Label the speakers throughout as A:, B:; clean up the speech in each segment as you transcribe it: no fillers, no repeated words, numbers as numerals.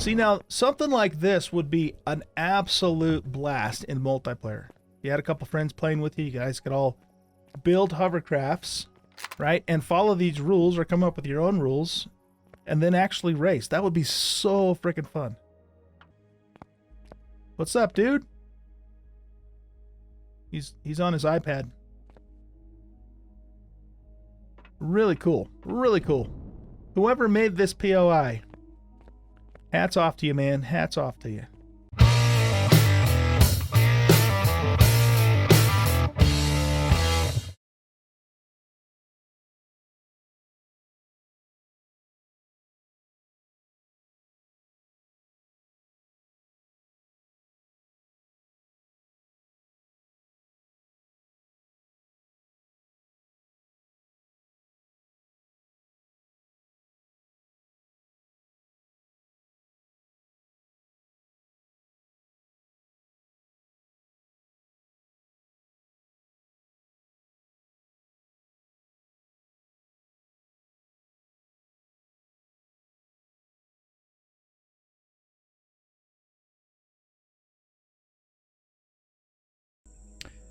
A: See, now, something like this would be an absolute blast in multiplayer. You had a couple friends playing with you guys could all build hovercrafts, right? And follow these rules or come up with your own rules and then actually race. That would be so freaking fun. What's up, dude? He's on his iPad. Really cool. Really cool. Whoever made this POI, hats off to you, man. Hats off to you.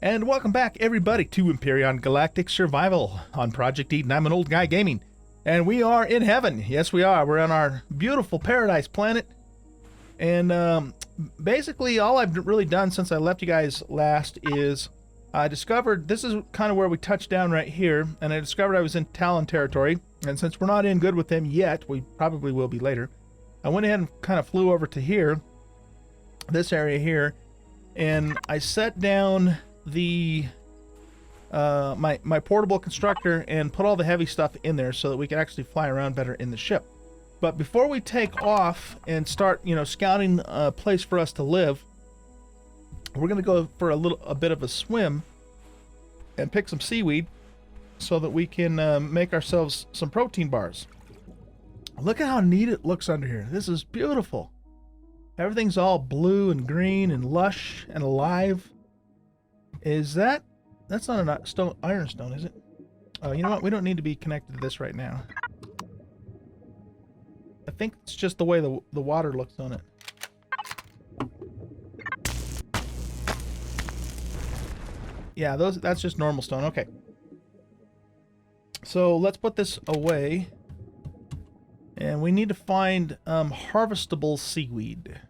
A: And welcome back, everybody, to Empyrion Galactic Survival on Project E13. I'm an old guy gaming, and we are in heaven. Yes, we are. We're on our beautiful paradise planet. And basically, all I've really done since I left you guys last is I discovered, this is kind of where we touched down right here, and I discovered I was in Talon territory. And since we're not in good with them yet, we probably will be later, I went ahead and kind of flew over to here, this area here, and I set down the my portable constructor and put all the heavy stuff in there so that we can actually fly around better in the ship. But before we take off and start, you know, scouting a place for us to live, we're going to go for a bit of a swim and pick some seaweed so that we can make ourselves some protein bars. Look at how neat it looks under here. This is beautiful. Everything's all blue and green and lush and alive. Is that's not a iron stone, is it? Oh, you know what? We don't need to be connected to this right now. I think it's just the way the water looks on it. Yeah, that's just normal stone. Okay. So let's put this away. And we need to find harvestable seaweed.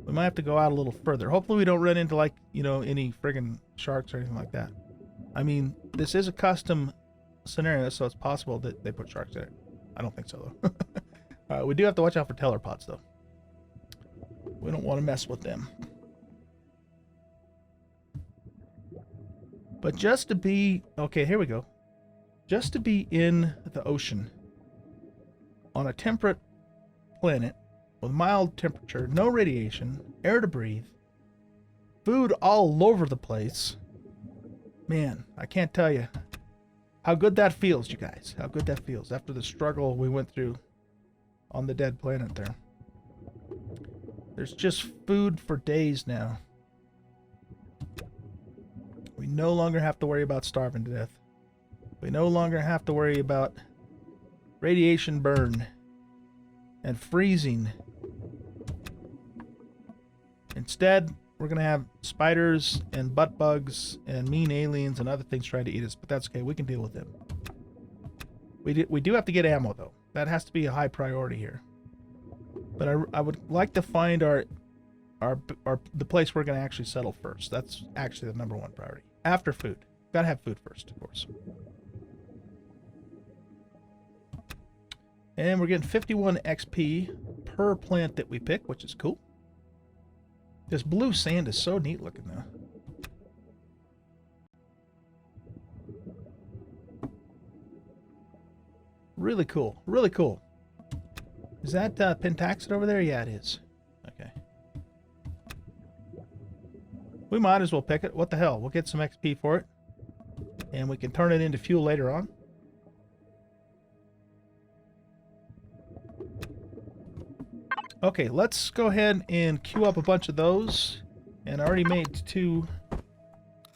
A: We might have to go out a little further. Hopefully we don't run into, like, you know, any friggin' sharks or anything like that. I mean, this is a custom scenario, so it's possible that they put sharks in it. I don't think so, though. We do have to watch out for telepods, though. We don't want to mess with them. But just to be... Okay, here we go. Just to be in the ocean on a temperate planet with mild temperature, no radiation, air to breathe, food all over the place. Man, I can't tell you how good that feels, you guys. How good that feels after the struggle we went through on the dead planet there. There's just food for days now. We no longer have to worry about starving to death. We no longer have to worry about radiation burn and freezing. Instead, we're going to have spiders and butt bugs and mean aliens and other things trying to eat us, but that's okay. We can deal with them. We do have to get ammo, though. That has to be a high priority here. But I would like to find the place we're going to actually settle first. That's actually the #1 priority. After food. Got to have food first, of course. And we're getting 51 XP per plant that we pick, which is cool. This blue sand is so neat looking, though. Really cool. Really cool. Is that pentaxid over there? Yeah, it is. Okay. We might as well pick it. What the hell? We'll get some XP for it. And we can turn it into fuel later on. Okay, let's go ahead and queue up a bunch of those. And I already made 2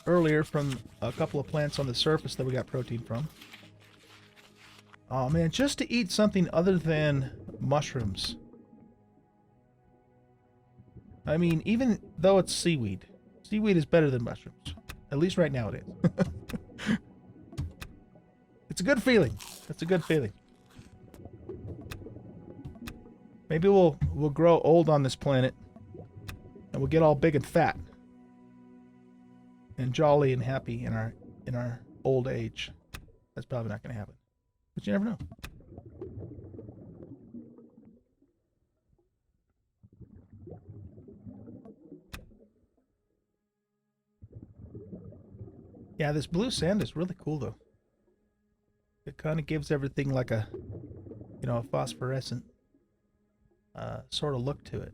A: earlier from a couple of plants on the surface that we got protein from. Oh man, just to eat something other than mushrooms I mean, even though it's seaweed, seaweed is better than mushrooms. At least right now it is. It's a good feeling. It's a good feeling. Maybe we'll grow old on this planet, and we'll get all big and fat, and jolly and happy in our old age. That's probably not going to happen, but you never know. Yeah, this blue sand is really cool though. It kind of gives everything like a, you know, a phosphorescent sort of look to it.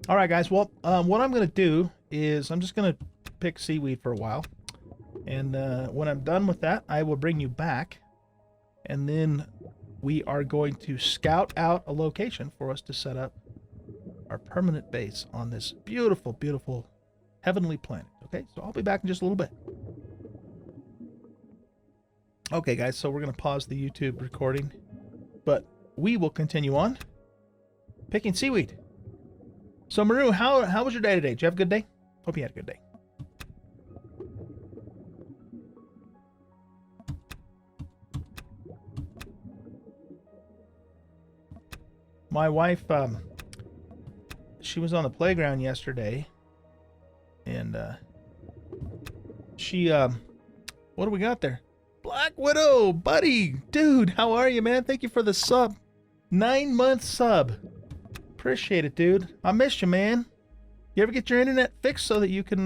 A: All right, guys. Well, what I'm going to do is I'm just going to pick seaweed for a while. And when I'm done with that, I will bring you back. And then we are going to scout out a location for us to set up our permanent base on this beautiful, beautiful heavenly planet. Okay, so I'll be back in just a little bit. Okay, guys, so we're going to pause the YouTube recording, but we will continue on picking seaweed. So, Maru, how was your day today? Did you have a good day? Hope you had a good day. My wife, she was on the playground yesterday, and she, what do we got there? Black Widow, buddy, dude, how are you, man? Thank you for the sub. 9-month sub. Appreciate it, dude. I missed you, man. You ever get your internet fixed so that you can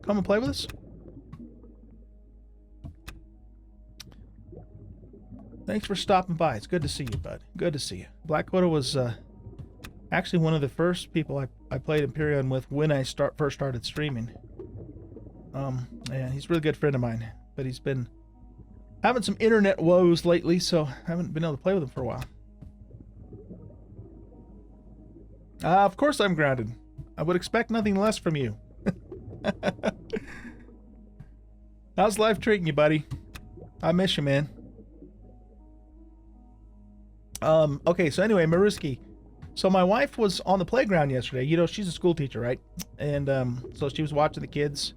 A: come and play with us? Thanks for stopping by. It's good to see you, bud. Good to see you. Black Widow was actually one of the first people I played Empyrion with when I first started streaming. Yeah, he's a really good friend of mine, but he's been having some internet woes lately, so I haven't been able to play with him for a while. Of course I'm grounded. I would expect nothing less from you. How's life treating you, buddy? I miss you, man. Okay, so anyway, Maruski. So my wife was on the playground yesterday. You know, she's a school teacher, right? And so she was watching the kids.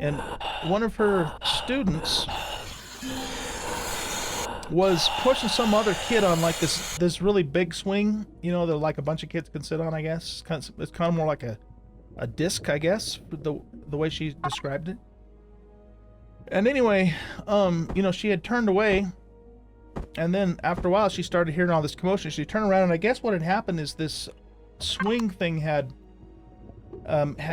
A: And one of her students was pushing some other kid on like this really big swing, you know, that like a bunch of kids can sit on, I guess. It's kind of more like a disc, I guess, the way she described it. And anyway, you know, she had turned away, and then after a while she started hearing all this commotion. She turned around, and I guess what had happened is this swing thing had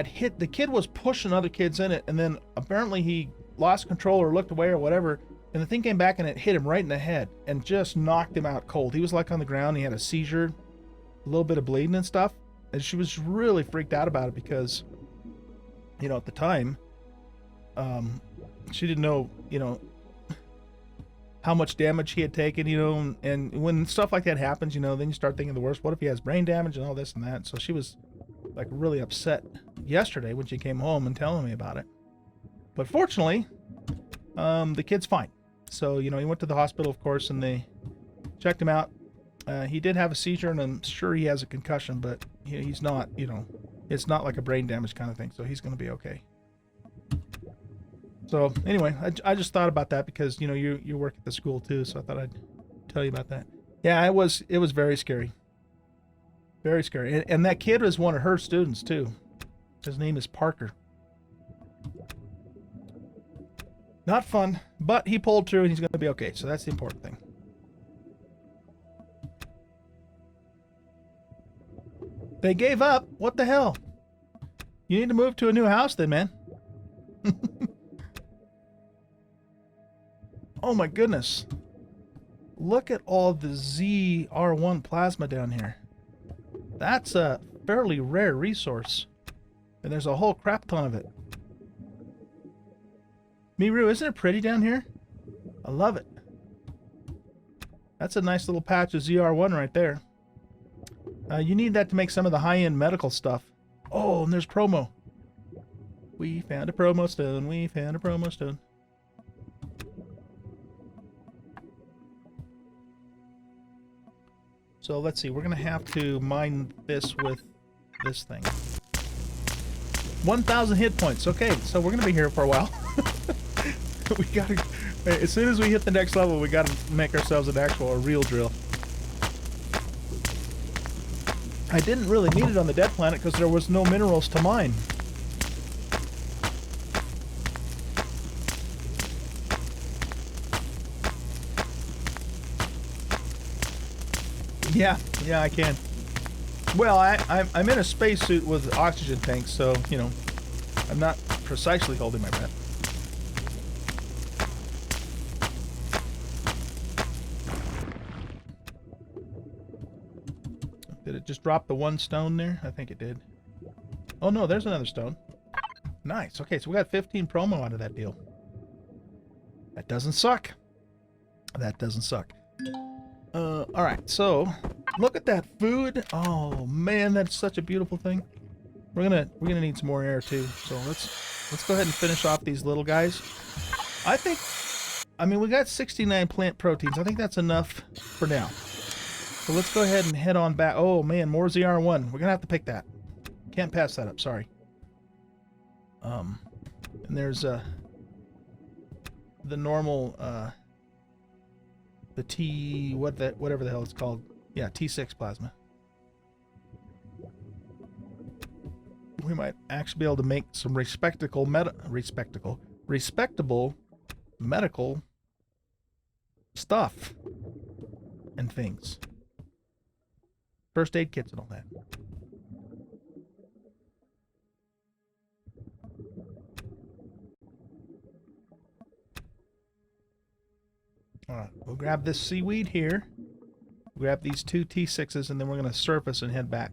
A: hit, the kid was pushing other kids in it, and then apparently he lost control or looked away or whatever. And the thing came back and it hit him right in the head and just knocked him out cold. He was like on the ground. He had a seizure, a little bit of bleeding and stuff. And she was really freaked out about it because, you know, at the time, she didn't know, you know, how much damage he had taken, you know. And when stuff like that happens, you know, then you start thinking the worst. What if he has brain damage and all this and that? So she was like really upset yesterday when she came home and telling me about it. But fortunately, the kid's fine. So, you know, he went to the hospital, of course, and they checked him out. He did have a seizure, and I'm sure he has a concussion, but he's not, you know, it's not like a brain damage kind of thing, so he's going to be okay. So, anyway, I just thought about that because, you know, you work at the school, too, so I thought I'd tell you about that. Yeah, it was very scary. Very scary. And that kid was one of her students, too. His name is Parker. Not fun, but he pulled through and he's going to be okay. So that's the important thing. They gave up. What the hell? You need to move to a new house then, man. Oh my goodness. Look at all the ZR1 plasma down here. That's a fairly rare resource. And there's a whole crap ton of it. Miru, isn't it pretty down here? I love it. That's a nice little patch of ZR1 right there. You need that to make some of the high-end medical stuff. Oh, and there's promo. We found a promo stone. We found a promo stone. So let's see, we're gonna have to mine this with this thing. 1,000 hit points. Okay, so we're gonna be here for a while. We gotta, as soon as we hit the next level, we gotta make ourselves a real drill. I didn't really need it on the dead planet because there was no minerals to mine. Yeah, I can. Well, I'm in a spacesuit with oxygen tanks, so, you know, I'm not precisely holding my breath. Did it just drop the one stone there? I think it did. Oh no, there's another stone. Nice. Okay, so we got 15 promo out of that deal. That doesn't suck. That doesn't suck. Alright, so look at that food. Oh man, that's such a beautiful thing. We're gonna need some more air too. So let's go ahead and finish off these little guys. I mean we got 69 plant proteins. I think that's enough for now. So let's go ahead and head on back. Oh man, more ZR1. We're gonna have to pick that. Can't pass that up, sorry. And there's the normal the whatever the hell it's called. Yeah, T6 plasma. We might actually be able to make some respectable medical stuff and things. First aid kits and all that. Alright, we'll grab this seaweed here. Grab these two T6s, and then we're going to surface and head back.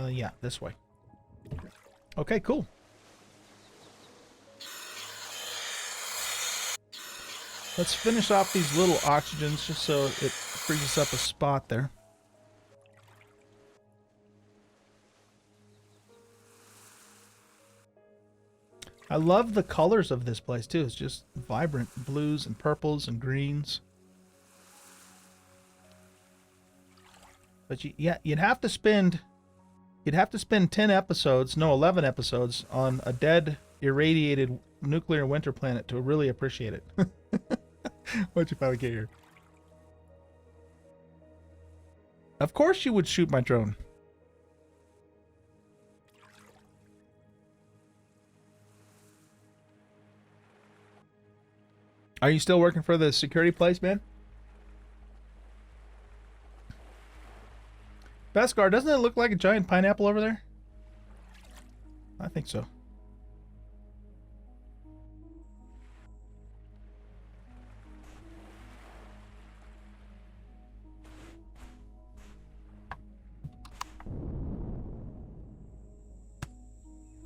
A: Yeah, this way. Okay, cool. Let's finish off these little oxygens just so it frees us up a spot there. I love the colors of this place too. It's just vibrant blues and purples and greens. But you'd have to spend 10 episodes, no, 11 episodes on a dead, irradiated nuclear winter planet to really appreciate it. Once you finally get here. Of course you would shoot my drone. Are you still working for the security place, man? Beskar, doesn't it look like a giant pineapple over there? I think so.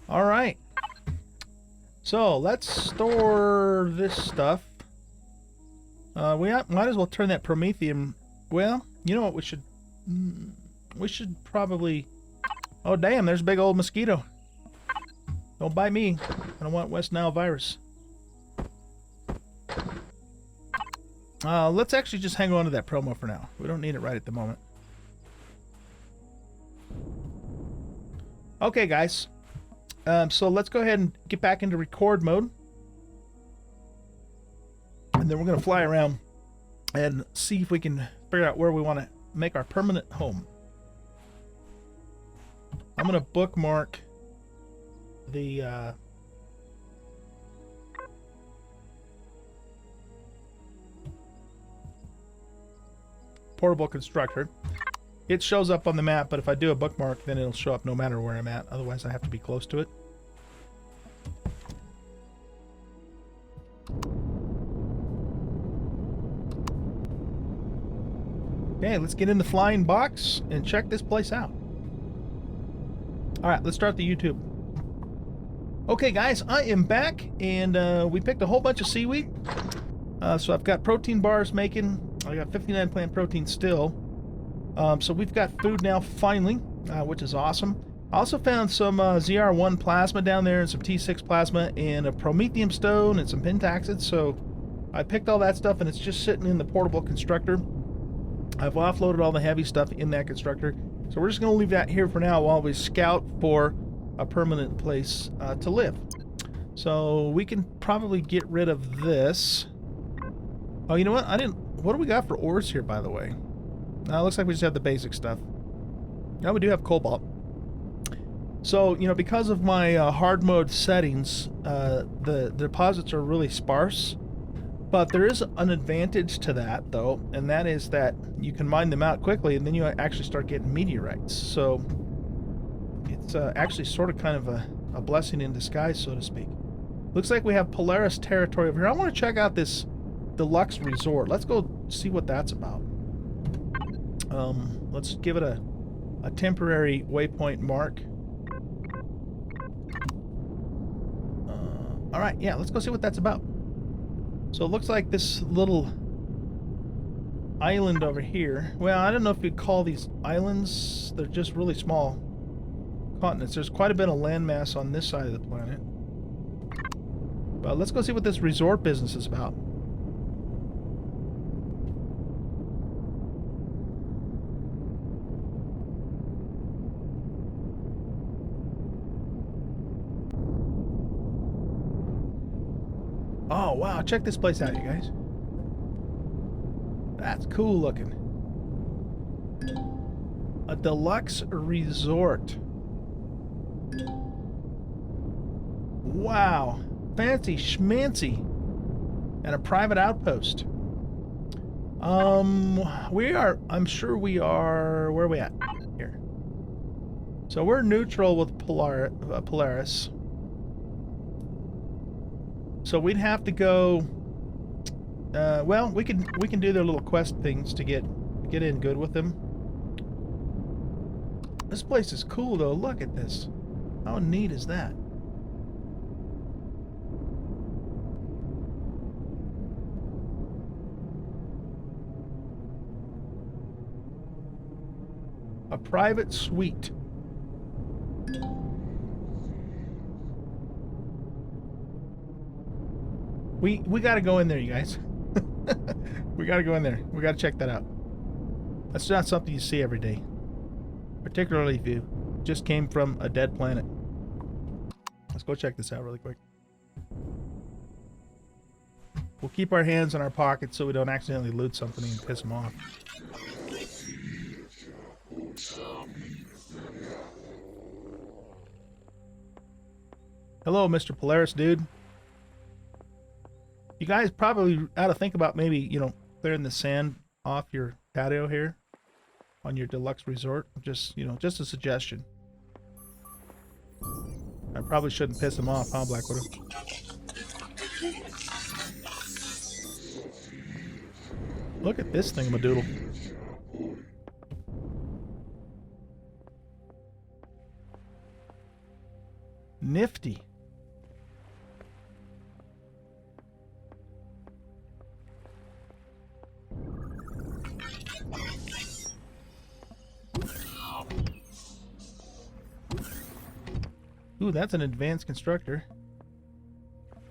A: All right. So let's store this stuff. We might as well turn that promethium. Well, you know what we should. We should probably... Oh, damn, there's a big old mosquito. Don't bite me. I don't want West Nile virus. Let's actually just hang on to that promo for now. We don't need it right at the moment. Okay, guys. So let's go ahead and get back into record mode. And then we're going to fly around and see if we can figure out where we want to make our permanent home. I'm going to bookmark the portable constructor. It shows up on the map, but if I do a bookmark, then it'll show up no matter where I'm at. Otherwise, I have to be close to it. Okay, let's get in the flying box and check this place out. Alright, let's start the YouTube. Okay guys, I am back, and we picked a whole bunch of seaweed. So I've got protein bars making. I got 59 plant protein still. So we've got food now, finally, which is awesome. I also found some ZR1 plasma down there and some T6 plasma and a promethium stone and some pentaxid. So I picked all that stuff and it's just sitting in the portable constructor. I've offloaded all the heavy stuff in that constructor. So we're just going to leave that here for now while we scout for a permanent place to live. So we can probably get rid of this. Oh, you know what? What do we got for ores here, by the way? It looks like we just have the basic stuff. Now we do have cobalt. So, you know, because of my hard mode settings, the deposits are really sparse. But there is an advantage to that, though, and that is that you can mine them out quickly, and then you actually start getting meteorites. So it's actually sort of kind of a blessing in disguise, so to speak. Looks like we have Polaris territory over here. I want to check out this deluxe resort. Let's go see what that's about. Let's give it a temporary waypoint mark. All right, yeah, let's go see what that's about. So it looks like this little island over here. Well, I don't know if you'd call these islands. They're just really small continents. There's quite a bit of landmass on this side of the planet. But let's go see what this resort business is about. Oh, wow, check this place out, you guys. That's cool looking. A deluxe resort. Wow. Fancy schmancy. And a private outpost. I'm sure we are, where are we at? Here. So we're neutral with Polaris. So we'd have to go. Well, we can do their little quest things to get in good with them. This place is cool though. Look at this. How neat is that? A private suite. We got to go in there, you guys. We got to go in there. We got to check that out. That's not something you see every day. Particularly if you just came from a dead planet. Let's go check this out really quick. We'll keep our hands in our pockets so we don't accidentally loot something and piss them off. Hello, Mr. Polaris dude. You guys probably ought to think about maybe, you know, clearing the sand off your patio here on your deluxe resort. Just, you know, just a suggestion. I probably shouldn't piss him off, huh, Black Widow? Look at this thingamadoodle. Nifty. Ooh, that's an advanced constructor.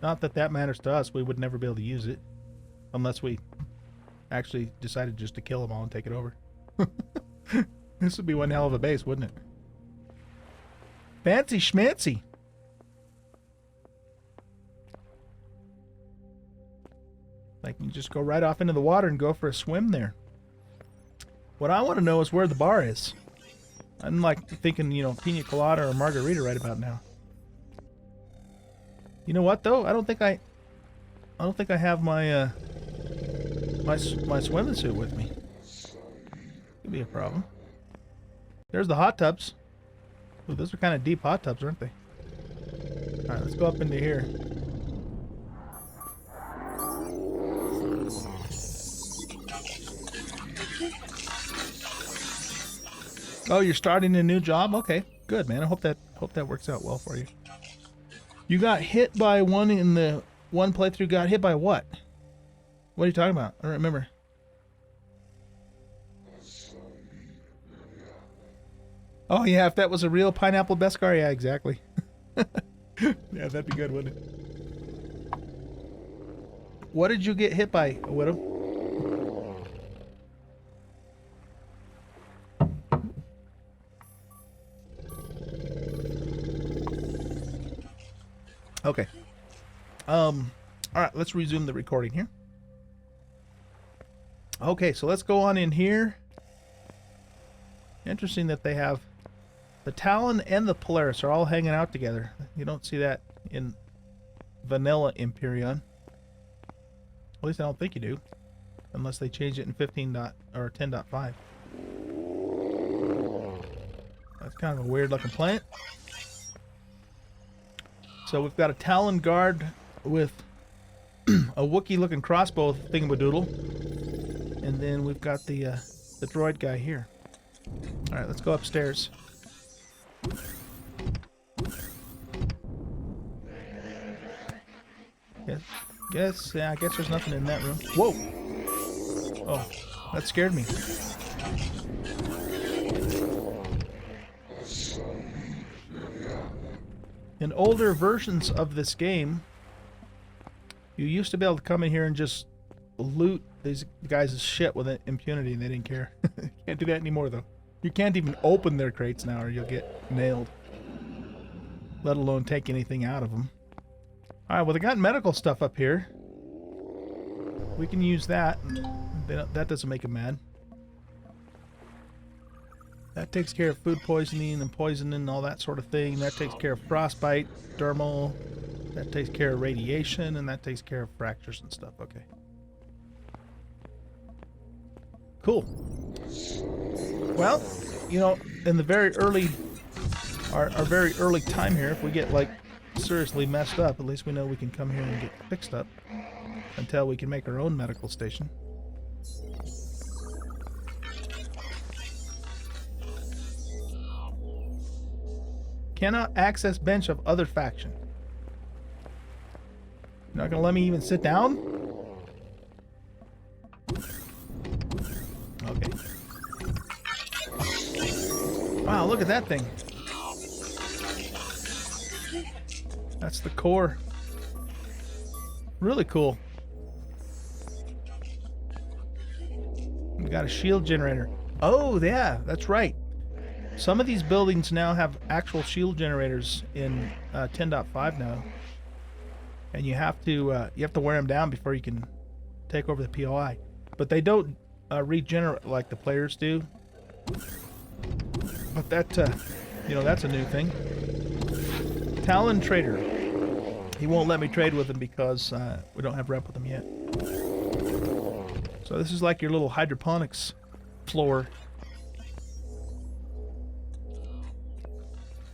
A: Not that that matters to us. We would never be able to use it. Unless we actually decided just to kill them all and take it over. This would be one hell of a base, wouldn't it? Fancy schmancy. Like you just go right off into the water and go for a swim there. What I want to know is where the bar is. I'm like thinking, you know, pina colada or margarita right about now. You know what though? I don't think I have my my swimming suit with me. Could be a problem. There's the hot tubs. Ooh, those are kind of deep hot tubs, aren't they? All right, let's go up into here. Oh, you're starting a new job? Okay, good, man. I hope that works out well for you. You got hit by one in the one playthrough. Got hit by what? What are you talking about? I don't remember. Oh yeah, if that was a real pineapple Beskar, yeah, exactly. Yeah, that'd be good, wouldn't it? What did you get hit by, Widow? Okay. All right, let's resume the recording here. Okay, so let's go on in here. Interesting that they have the Talon and the Polaris are all hanging out together. You don't see that in vanilla Empyrion. At least I don't think you do, unless they change it in 15 or 10.5. That's kind of a weird looking planet. So we've got a Talon guard with a Wookiee looking crossbow thingamadoodle, and then we've got the droid guy here. All right, let's go upstairs. Yeah, I guess there's nothing in that room. Whoa! Oh, that scared me. In older versions of this game, you used to be able to come in here and just loot these guys' shit with impunity, and they didn't care. You can't do that anymore, though. You can't even open their crates now, or you'll get nailed. Let alone take anything out of them. Alright, well, they got medical stuff up here. We can use that. That doesn't make them mad. That takes care of food poisoning and poisoning and all that sort of thing. That takes care of frostbite, dermal. That takes care of radiation, and that takes care of fractures and stuff. Okay. Cool. Well, you know, in the very early, our very early time here, if we get, like, seriously messed up, at least we know we can come here and get fixed up until we can make our own medical station. Cannot access bench of other faction. You're not gonna let me even sit down? Okay. Wow, look at that thing. That's the core. Really cool. We got a shield generator. Oh, yeah, that's right. Some of these buildings now have actual shield generators in 10.5 now, and you have to wear them down before you can take over the POI. But they don't regenerate like the players do. But that, you know, that's a new thing. Talon Trader. He won't let me trade with him because we don't have rep with him yet. So this is like your little hydroponics floor.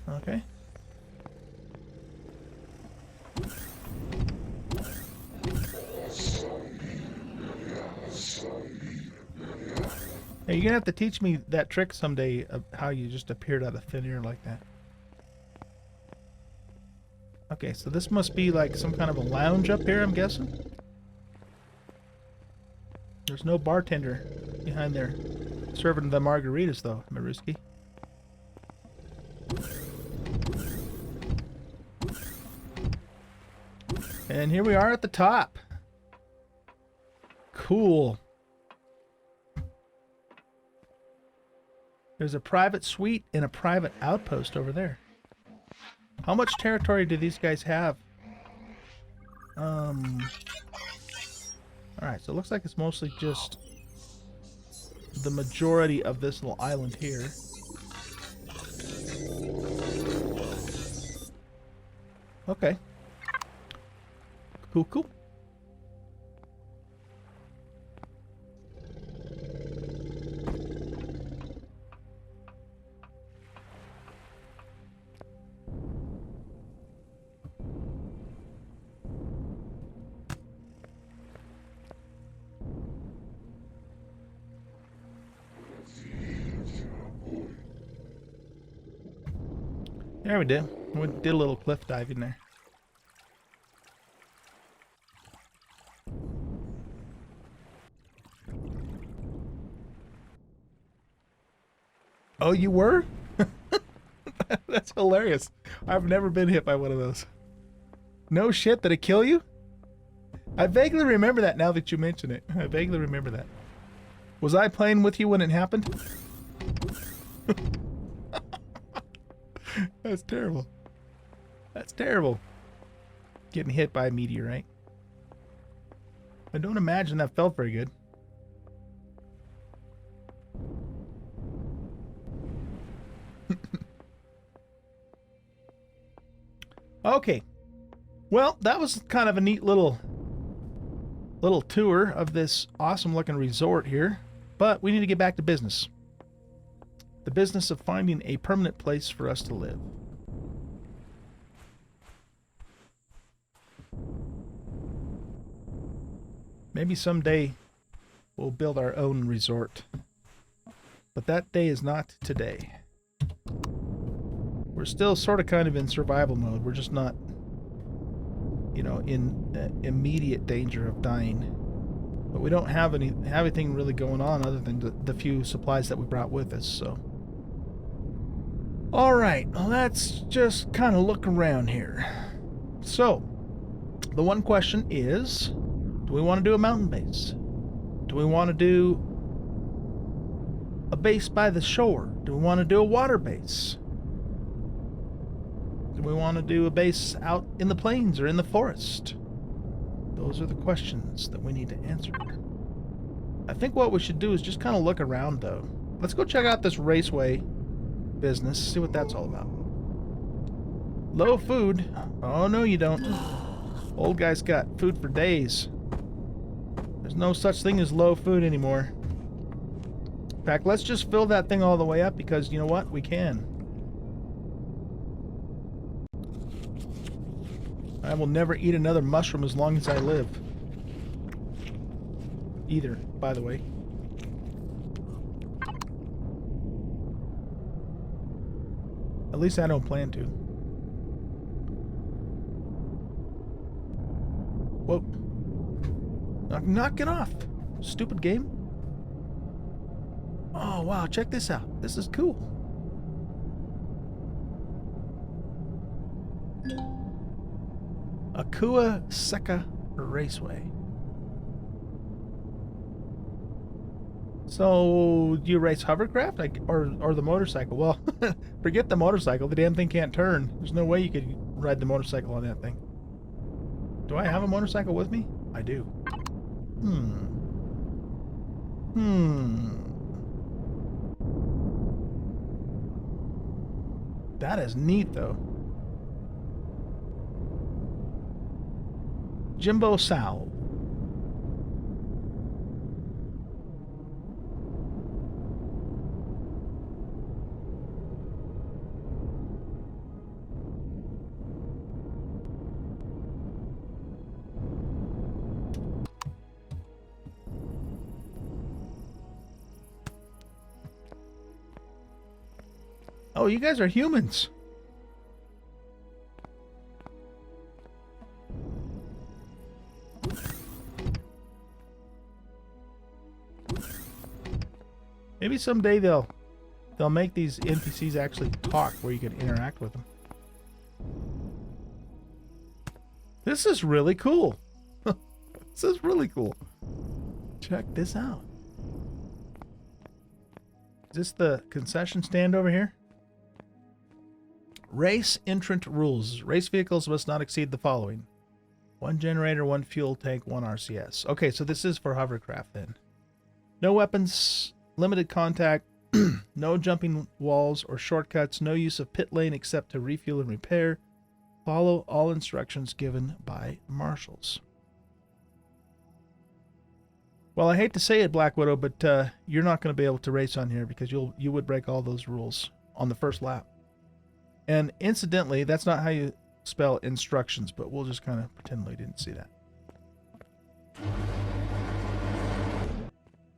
A: Okay. Hey, you're gonna have to teach me that trick someday of how you just appeared out of thin air like that. Okay, so this must be like some kind of a lounge up here, I'm guessing. There's no bartender behind there serving the margaritas, though, Maruski. And here we are at the top. Cool. There's a private suite and a private outpost over there. How much territory do these guys have? Alright, so it looks like it's mostly just the majority of this little island here. Okay. Cool, cool. There we do. We did a little cliff dive in there. Oh, you were? That's hilarious. I've never been hit by one of those. No shit, did it kill you? I vaguely remember that now that you mention it. I vaguely remember that. Was I playing with you when it happened? That's terrible. That's terrible. Getting hit by a meteorite. I don't imagine that felt very good. Okay. Well, that was kind of a neat little tour of this awesome looking resort here, but we need to get back to business. The business of finding a permanent place for us to live. Maybe someday we'll build our own resort, but that day is not today. We're still sort of kind of in survival mode. We're just not, you know, in immediate danger of dying. But we don't have anything really going on other than the few supplies that we brought with us, so. Alright, let's just kind of look around here. So, the one question is, do we want to do a mountain base? Do we want to do a base by the shore? Do we want to do a water base? Do we want to do a base out in the plains or in the forest? Those are the questions that we need to answer. I think what we should do is just kind of look around, though. Let's go check out this raceway business, see what that's all about. Low food? Oh, no, you don't. Old guy's got food for days. There's no such thing as low food anymore. In fact, let's just fill that thing all the way up because, you know what? We can. I will never eat another mushroom as long as I live. Either, by the way. At least I don't plan to. Whoa. Knock it off. Stupid game. Oh, wow. Check this out. This is cool. Akua Seka Raceway. So, do you race hovercraft or the motorcycle? Well, forget the motorcycle. The damn thing can't turn. There's no way you could ride the motorcycle on that thing. Do I have a motorcycle with me? I do. That is neat, though. Jimbo Sal. Oh, you guys are humans. Maybe someday they'll make these NPCs actually talk where you can interact with them. This is really cool. This is really cool. Check this out. Is this the concession stand over here? Race entrant rules. Race vehicles must not exceed the following. 1 generator, 1 fuel tank, 1 RCS. Okay, so this is for hovercraft then. No weapons, limited contact, no jumping walls or shortcuts, no use of pit lane except to refuel and repair. Follow all instructions given by marshals. Well, I hate to say it, Black Widow, but you're not going to be able to race on here because you would break all those rules on the first lap. And incidentally, that's not how you spell instructions, but we'll just kind of pretend we didn't see that.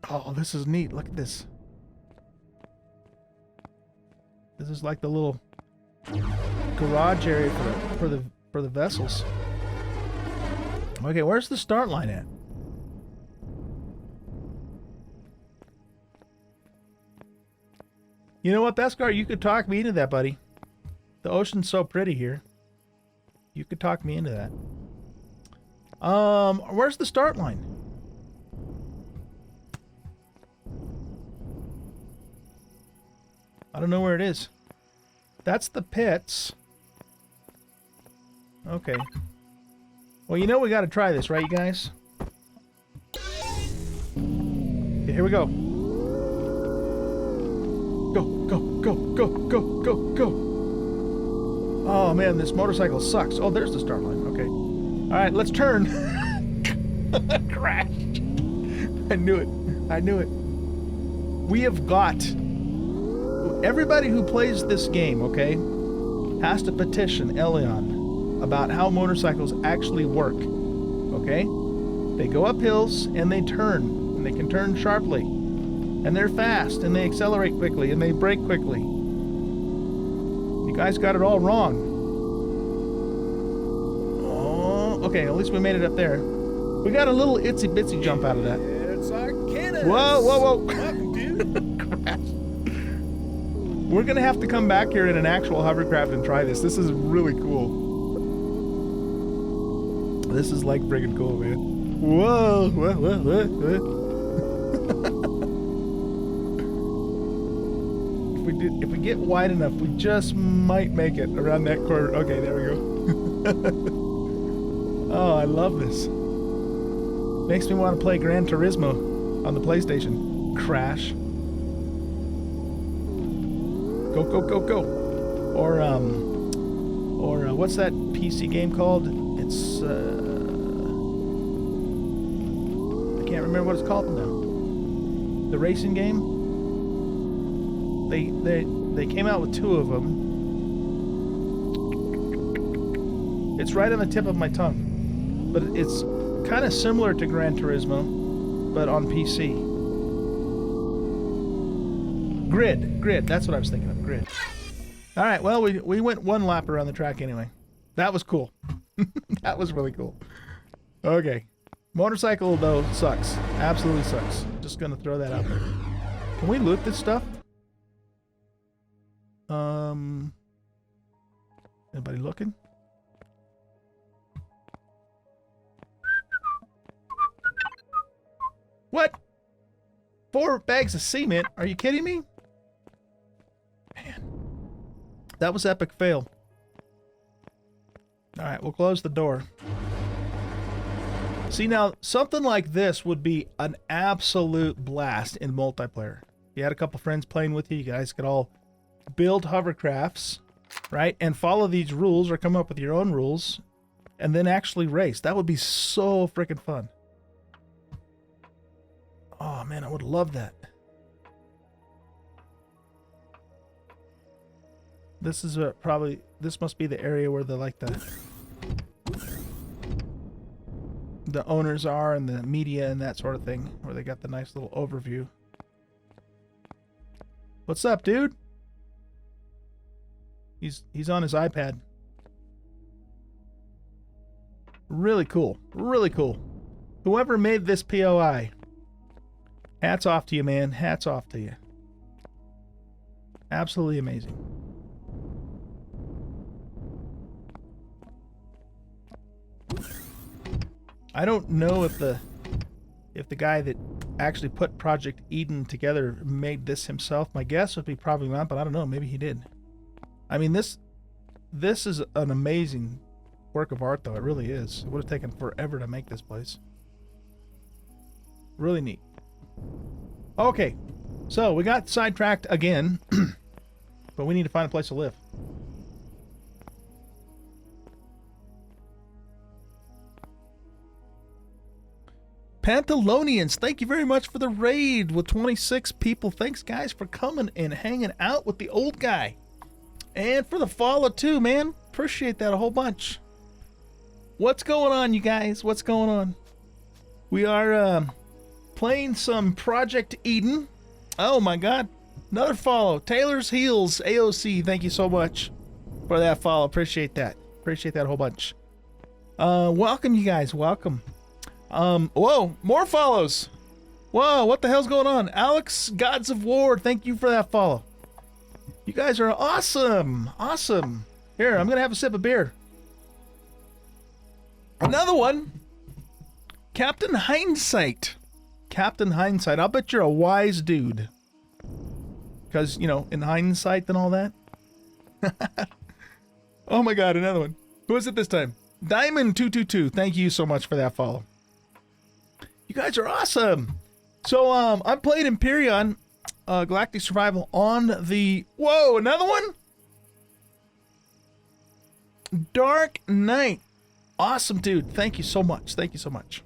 A: Oh, this is neat. Look at this. This is like the little garage area for the vessels. Okay, where's the start line at? You know what, Beskar? You could talk me into that, buddy. The ocean's so pretty here. You could talk me into that. Where's the start line? I don't know where it is. That's the pits. Okay. Well, you know we gotta try this, right, you guys? Okay, here we go. Go, go, go, go, go, go, go. Oh, man, this motorcycle sucks. Oh, there's the start line. Okay. All right, let's turn. Crashed. I knew it. I knew it. We have got... Everybody who plays this game, okay, has to petition Elion about how motorcycles actually work, okay? They go up hills and they turn, and they can turn sharply, and they're fast, and they accelerate quickly, and they brake quickly. You guys got it all wrong. Oh, okay, at least we made it up there. We got a little itsy-bitsy jump out of that.
B: It's our cannon.
A: Whoa, whoa, whoa.
B: Welcome, dude.
A: Crash. We're gonna have to come back here in an actual hovercraft and try this. This is really cool. This is like friggin' cool, man. Whoa, whoa, whoa, whoa, whoa. If we get wide enough, we just might make it around that corner. Okay, there we go. Oh, I love this. Makes me want to play Gran Turismo on the PlayStation. Crash. Go, go, go, go. Or what's that PC game called? It's, I can't remember what it's called now. The racing game? They came out with 2 of them. It's right on the tip of my tongue. But it's kind of similar to Gran Turismo, but on PC. Grid, that's what I was thinking of, Grid. All right, well, we went 1 lap around the track anyway. That was cool. That was really cool. Okay. Motorcycle, though, sucks. Absolutely sucks. Just gonna throw that out there. Can we loot this stuff? Anybody looking? What? 4 bags of cement? Are you kidding me? Man. That was epic fail. Alright, we'll close the door. See, now, something like this would be an absolute blast in multiplayer. You had a couple friends playing with you, you guys could all build hovercrafts, right? And follow these rules or come up with your own rules and then actually race. That would be so freaking fun. Oh man, I would love that. This is this must be the area where the owners are and the media and that sort of thing, where they got the nice little overview. What's up, dude? He's on his iPad. Really cool. Really cool. Whoever made this POI, hats off to you, man. Hats off to you. Absolutely amazing. I don't know if the guy that actually put Project Eden together made this himself. My guess would be probably not, but I don't know. Maybe he did. I mean, this is an amazing work of art, though. It really is. It would have taken forever to make this place. Really neat. Okay, so we got sidetracked again, but we need to find a place to live. Pantalonians, thank you very much for the raid with 26 people. Thanks, guys, for coming and hanging out with the old guy. And for the follow, too, man. Appreciate that a whole bunch. What's going on, you guys? What's going on? We are playing some Project Eden. Oh, my God. Another follow. Taylor's Heels, AOC. Thank you so much for that follow. Appreciate that. Appreciate that a whole bunch. Welcome, you guys. Welcome. Whoa, more follows. Whoa, what the hell's going on? Alex, Gods of War, thank you for that follow. You guys are awesome. Awesome. Here, I'm gonna have a sip of beer. Another one. Captain Hindsight. Captain Hindsight. I'll bet you're a wise dude. Because, you know, in hindsight and all that. Oh my god, another one. Who is it this time? Diamond222. Thank you so much for that follow. You guys are awesome. So, I'm playing Empyrion Galactic Survival on the... Whoa, another one? Dark Knight. Awesome, dude. Thank you so much. Thank you so much.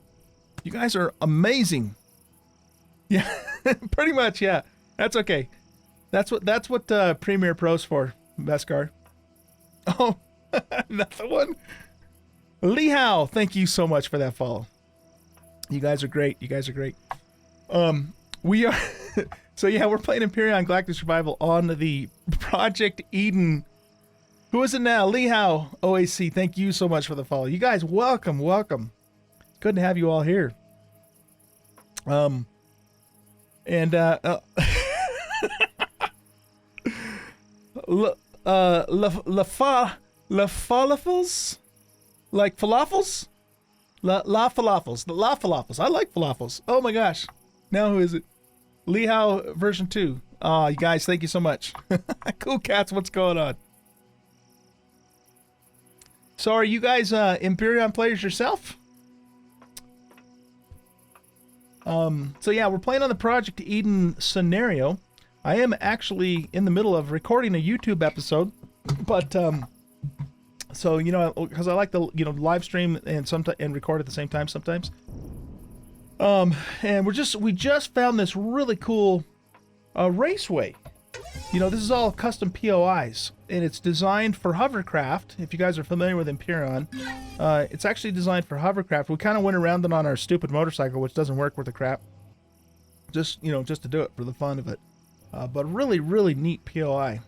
A: You guys are amazing. Yeah, pretty much, yeah. That's okay. That's what Premiere Pro's for, Beskar. Oh, another one. Lee Howe, thank you so much for that follow. You guys are great. You guys are great. We are... So yeah, we're playing Empyrion Galactic Survival on the Project Eden. Who is it now? Lee Howe, OAC, thank you so much for the follow. You guys, welcome, welcome. Good to have you all here. Falafels? Like falafels? La falafels. The la falafels. I like falafels. Oh my gosh. Now who is it? Lee Howe version 2. Oh, you guys, thank you so much. Cool cats, what's going on? So are you guys Empyrion players yourself? So yeah, we're playing on the Project Eden scenario. I am actually in the middle of recording a YouTube episode, but so you know, because I like to live stream and record at the same time sometimes. And we just found this really cool raceway. You know, this is all custom POIs, and it's designed for hovercraft. If you guys are familiar with Empyrion, it's actually designed for hovercraft. We kind of went around it on our stupid motorcycle, which doesn't work worth a crap. Just to do it for the fun of it. But really, really neat POI.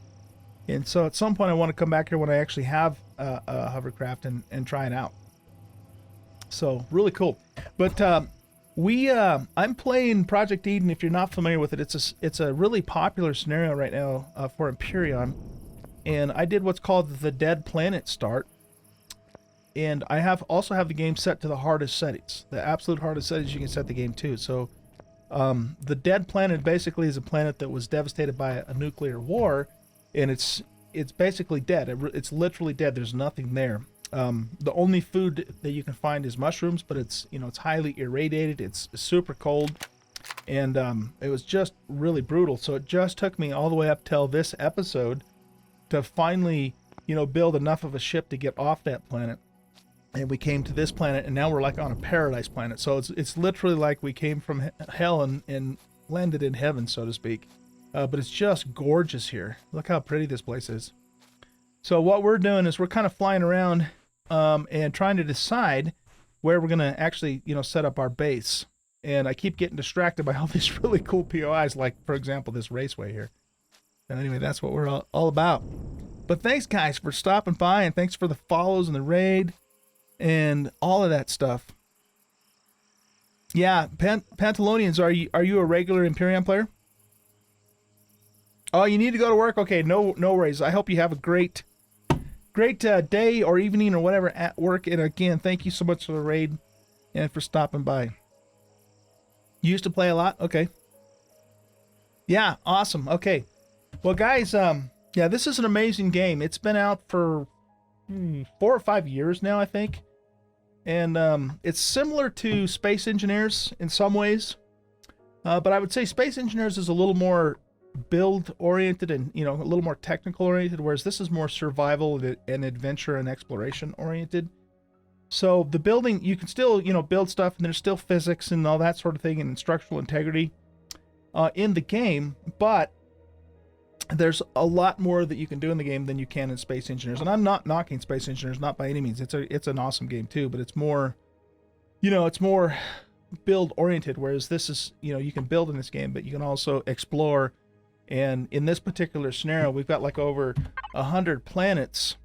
A: And so at some point I want to come back here when I actually have a hovercraft and try it out. So really cool. But I'm playing Project Eden. If you're not familiar with it, it's a really popular scenario right now for Empyrion. And I did what's called the Dead Planet start. And I also have the game set to the hardest settings. The absolute hardest settings you can set the game to. So the Dead Planet basically is a planet that was devastated by a nuclear war, and it's basically dead. It's literally dead. There's nothing there. The only food that you can find is mushrooms, but it's highly irradiated. It's super cold, and it was just really brutal. So it just took me all the way up till this episode to finally build enough of a ship to get off that planet. And we came to this planet, and now we're like on a paradise planet. So it's literally like we came from hell and landed in heaven, so to speak. But it's just gorgeous here. Look how pretty this place is. So what we're doing is we're kind of flying around and trying to decide where we're going to actually, set up our base. And I keep getting distracted by all these really cool POIs, like, for example, this raceway here. And anyway, that's what we're all about. But thanks, guys, for stopping by, and thanks for the follows and the raid and all of that stuff. Yeah, Pantalonians, are you a regular Empyrion player? Oh, you need to go to work? Okay, no worries. I hope you have a great day or evening or whatever at work. And again, thank you so much for the raid and for stopping by. You used to play a lot? Okay. Yeah, awesome. Okay. Well, guys, yeah, this is an amazing game. It's been out for 4 or 5 years now, I think. And it's similar to Space Engineers in some ways. But I would say Space Engineers is a little more build oriented and a little more technical oriented, whereas this is more survival and adventure and exploration oriented. So the building, you can still build stuff, and there's still physics and all that sort of thing and structural integrity in the game, but there's a lot more that you can do in the game than you can in Space Engineers. And I'm not knocking Space Engineers, not by any means. It's an awesome game too, but it's more it's more build oriented, whereas this is you can build in this game, but you can also explore. And in this particular scenario, we've got like over 100 planets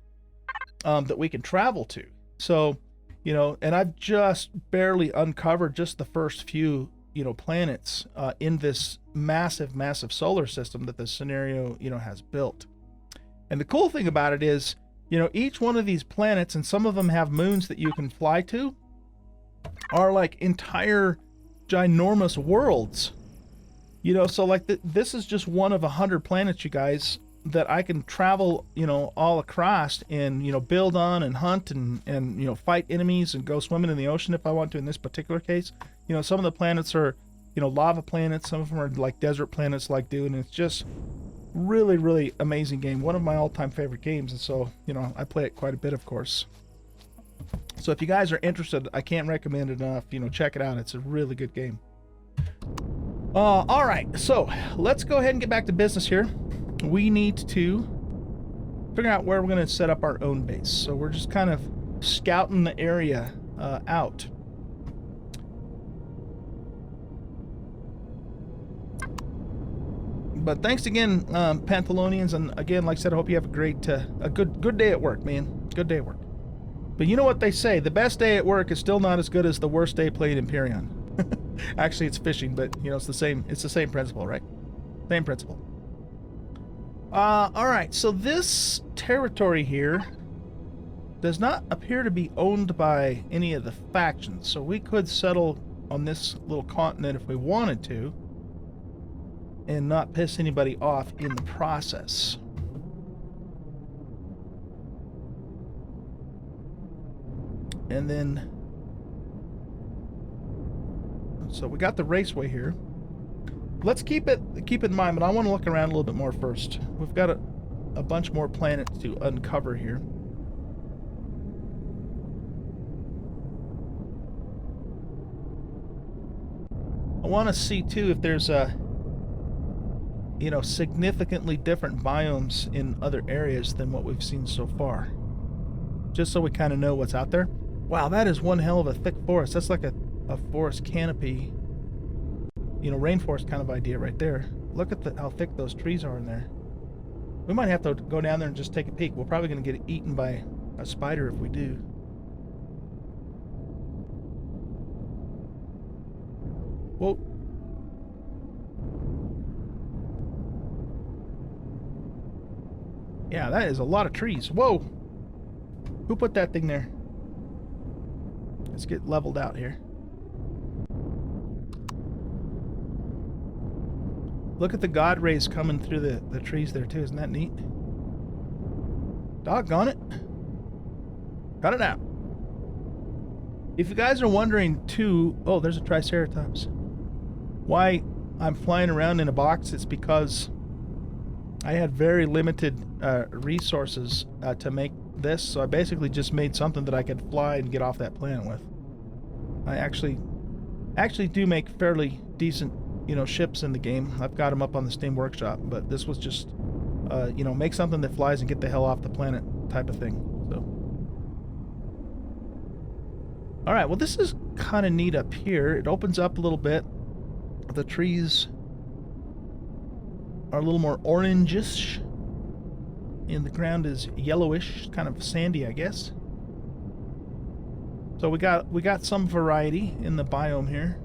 A: that we can travel to. So, and I've just barely uncovered just the first few, planets in this massive solar system that the scenario, has built. And the cool thing about it is, You know, each one of these planets, and some of them have moons that you can fly to, are like entire ginormous worlds. You know, so like this is just one of 100 planets, you guys, that I can travel, you know, all across and, you know, build on and hunt and you know, fight enemies and go swimming in the ocean if I want to in this particular case. You know, some of the planets are, you know, lava planets. Some of them are like desert planets like Dune. And it's just really, really amazing game. One of my all-time favorite games. And so, you know, I play it quite a bit, of course. So if you guys are interested, I can't recommend it enough. You know, check it out. It's a really good game. All right, so let's go ahead and get back to business here. We need to figure out where we're going to set up our own base. So we're just kind of scouting the area out. But thanks again, Panthalonians, and again, like I said, I hope you have a good day at work, man. Good day at work. But you know what they say, the best day at work is still not as good as the worst day played Empyrion. Actually, it's fishing, but you know, it's the same principle, right? Same principle. All right, so this territory here does not appear to be owned by any of the factions, so we could settle on this little continent if we wanted to and not piss anybody off in the process. And then, so we got the raceway here. Let's keep it in mind, but I want to look around a little bit more first. We've got a bunch more planets to uncover here. I want to see too if there's you know, significantly different biomes in other areas than what we've seen so far. Just so we kind of know what's out there. Wow, that is one hell of a thick forest. That's like a forest canopy, you know, rainforest kind of idea right there. Look at how thick those trees are in there. We might have to go down there and just take a peek. We're probably going to get eaten by a spider if we do. Whoa. Yeah, that is a lot of trees. Whoa. Who put that thing there? Let's get leveled out here. Look at the God rays coming through the trees there too. Isn't that neat? Doggone it. Cut it out. If you guys are wondering too, oh, there's a Triceratops. Why I'm flying around in a box, it's because I had very limited resources to make this, so I basically just made something that I could fly and get off that planet with. I actually do make fairly decent, you know, ships in the game. I've got them up on the Steam Workshop, but this was just, you know, make something that flies and get the hell off the planet type of thing. So, all right, well, this is kind of neat up here. It opens up a little bit. The trees are a little more orangish, and the ground is yellowish, kind of sandy, I guess. So we got some variety in the biome here.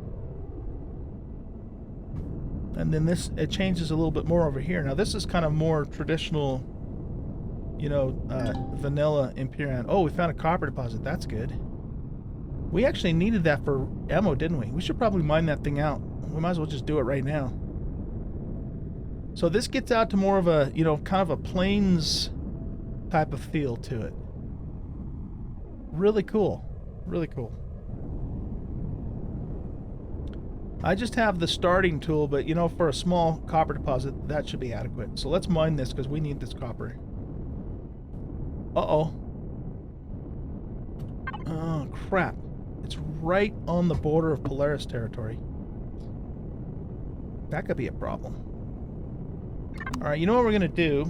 A: And then it changes a little bit more over here. Now this is kind of more traditional, you know, vanilla Empyrion. Oh, we found a copper deposit. That's good. We actually needed that for ammo, didn't we? We should probably mine that thing out. We might as well just do it right now. So this gets out to more of a, you know, kind of a plains type of feel to it. Really cool. Really cool. I just have the starting tool, but you know, for a small copper deposit, that should be adequate. So let's mine this because we need this copper. Uh-oh. Oh, crap. It's right on the border of Polaris territory. That could be a problem. Alright, you know what we're going to do?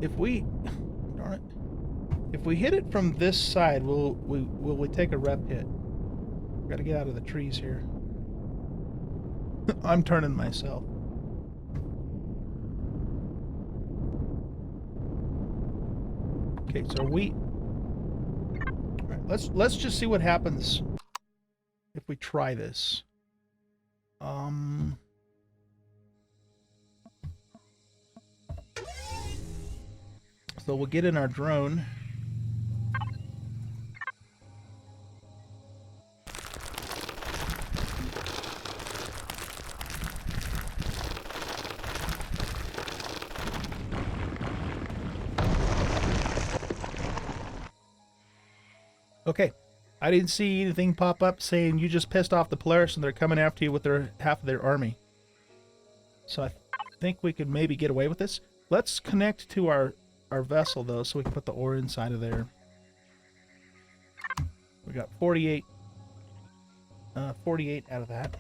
A: If we... Darn it. If we hit it from this side, will we take a rep hit? Got to get out of the trees here. I'm turning myself. Okay, so we... Alright, let's just see what happens if we try this. So we'll get in our drone. Okay, I didn't see anything pop up saying you just pissed off the Polaris and they're coming after you with their half of their army. So I think we could maybe get away with this. Let's connect to our vessel though, so we can put the ore inside of there. We got 48 out of that.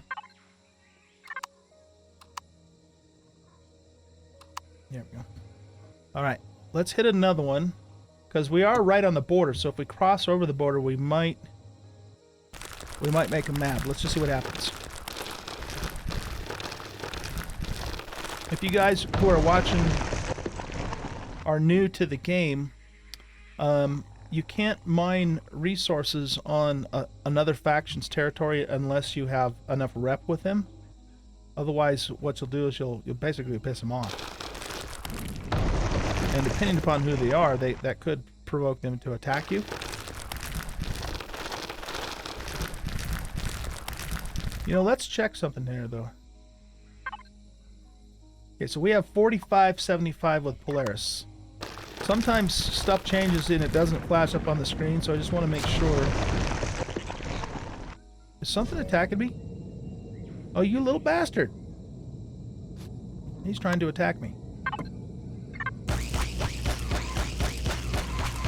A: There we go. All right, let's hit another one. Because we are right on the border, so if we cross over the border, we might make them mad. Let's just see what happens. If you guys who are watching are new to the game, you can't mine resources on another faction's territory unless you have enough rep with them. Otherwise, what you'll do is you'll basically piss them off. And depending upon who they are, that could provoke them to attack you. You know, let's check something there, though. Okay, so we have 45.75 with Polaris. Sometimes stuff changes and it doesn't flash up on the screen, so I just want to make sure. Is something attacking me? Oh, you little bastard! He's trying to attack me.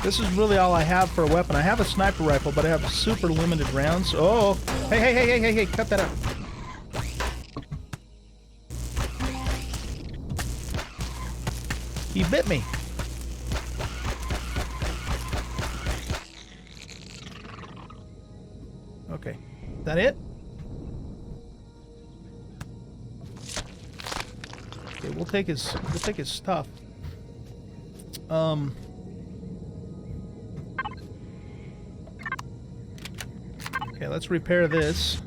A: This is really all I have for a weapon. I have a sniper rifle, but I have super limited rounds. Oh, hey, cut that out. He bit me. Okay, is that it? Okay, we'll take his stuff. Okay, let's repair this.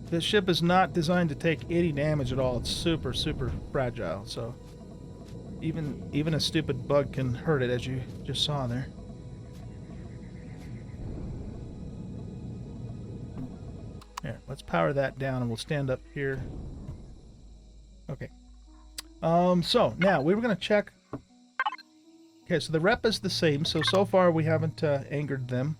A: This ship is not designed to take any damage at all. It's super, super fragile, so even a stupid bug can hurt it, as you just saw there. Here, let's power that down and we'll stand up here. Okay. So now we were going to check. Okay, so the rep is the same, so far we haven't angered them.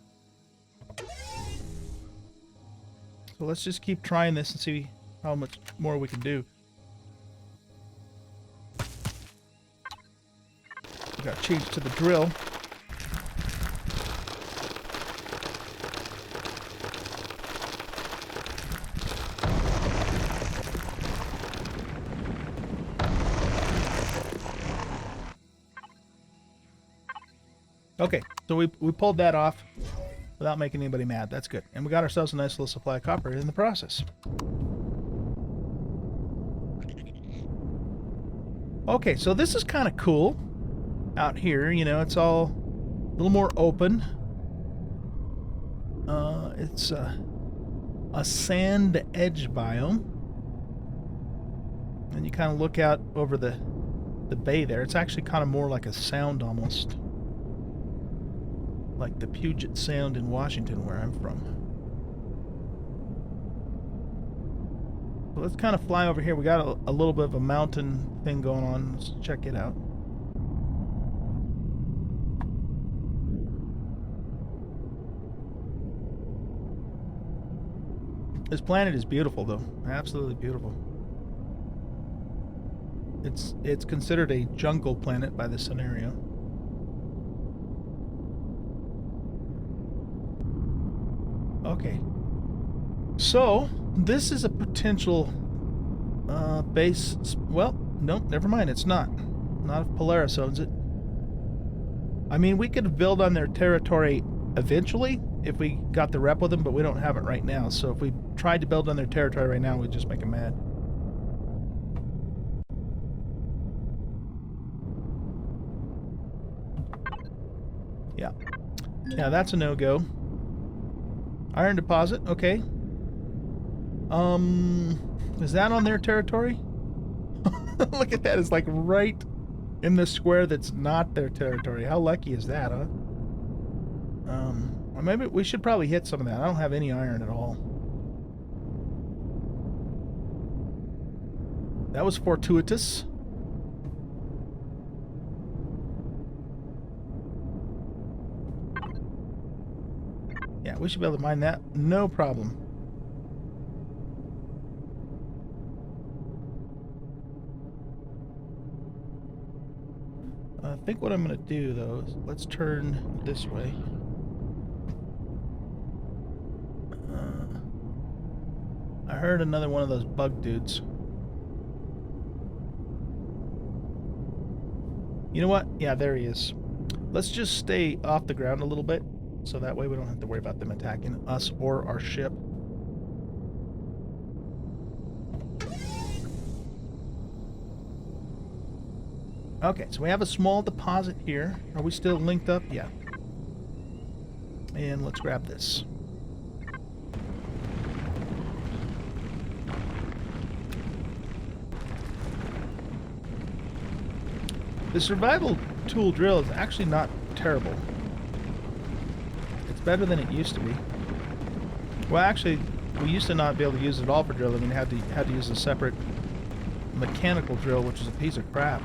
A: So let's just keep trying this and see how much more we can do. We got to change to the drill. Okay, so we pulled that off without making anybody mad. That's good. And we got ourselves a nice little supply of copper in the process. Okay, so this is kind of cool out here. You know, it's all a little more open. It's a sand edge biome. And you kind of look out over the bay there. It's actually kind of more like a sound almost. Like the Puget Sound in Washington, where I'm from. So let's kind of fly over here. We got a little bit of a mountain thing going on. Let's check it out. This planet is beautiful, though. Absolutely beautiful. It's considered a jungle planet by this scenario. Okay, so this is a potential base. Well, nope, never mind. It's not if Polaris owns it. I mean, we could build on their territory eventually if we got the rep with them, but we don't have it right now. So if we tried to build on their territory right now, we'd just make them mad. Yeah, that's a no-go. Iron deposit, okay. Is that on their territory? Look at that, it's like right in the square that's not their territory. How lucky is that, huh? Or maybe we should probably hit some of that. I don't have any iron at all. That was fortuitous. Yeah, we should be able to mine that. No problem. I think what I'm going to do, though, is let's turn this way. I heard another one of those bug dudes. You know what? Yeah, there he is. Let's just stay off the ground a little bit, so that way we don't have to worry about them attacking us or our ship. Okay, so we have a small deposit here. Are we still linked up? Yeah. And let's grab this. The survival tool drill is actually not terrible. It's better than it used to be. Well, actually, we used to not be able to use it at all for drilling. We had to use a separate mechanical drill, which is a piece of crap.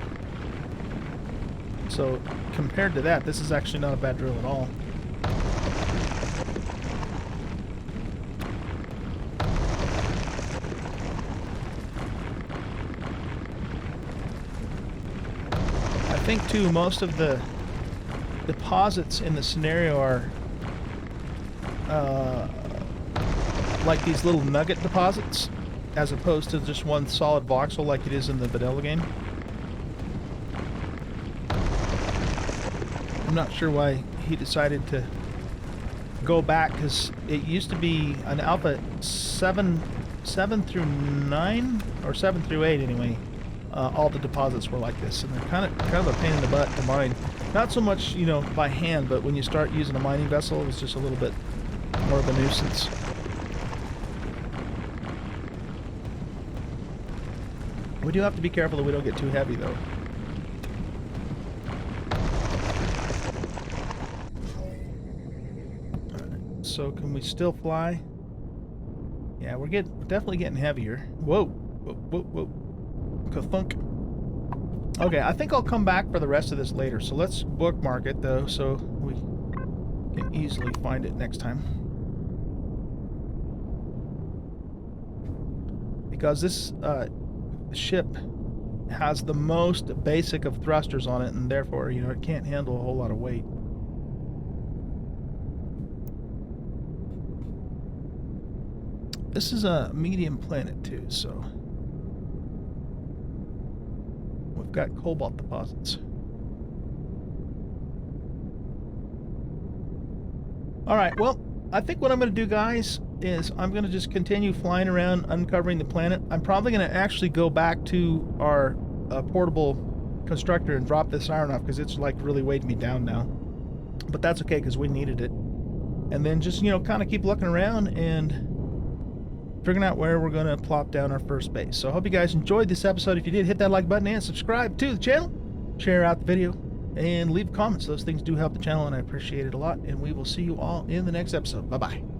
A: So, compared to that, this is actually not a bad drill at all. I think, too, most of the deposits in the scenario are like these little nugget deposits, as opposed to just one solid voxel like it is in the vanilla game. I'm not sure why he decided to go back, because it used to be an alpha 7 through 9, or 7 through 8 anyway. All the deposits were like this, and they're kind of a pain in the butt to mine. Not so much, you know, by hand, but when you start using a mining vessel, it's just a little bit more of a nuisance. We do have to be careful that we don't get too heavy, though. Alright, so can we still fly? Yeah, we're definitely getting heavier. Whoa, whoa, whoa, whoa. Ka-thunk. Okay, I think I'll come back for the rest of this later, so let's bookmark it, though, so we can easily find it next time. Because this ship has the most basic of thrusters on it, and therefore, you know, it can't handle a whole lot of weight. This is a medium planet, too, so we've got cobalt deposits. Alright, well, I think what I'm going to do, guys, is I'm going to just continue flying around uncovering the planet. I'm probably going to actually go back to our portable constructor and drop this iron off, because it's like really weighed me down now. But that's okay, because we needed it. And then just, you know, kind of keep looking around and figuring out where we're going to plop down our first base. So I hope you guys enjoyed this episode. If you did, hit that like button and subscribe to the channel. Share out the video and leave comments. Those things do help the channel, and I appreciate it a lot. And we will see you all in the next episode. Bye-bye.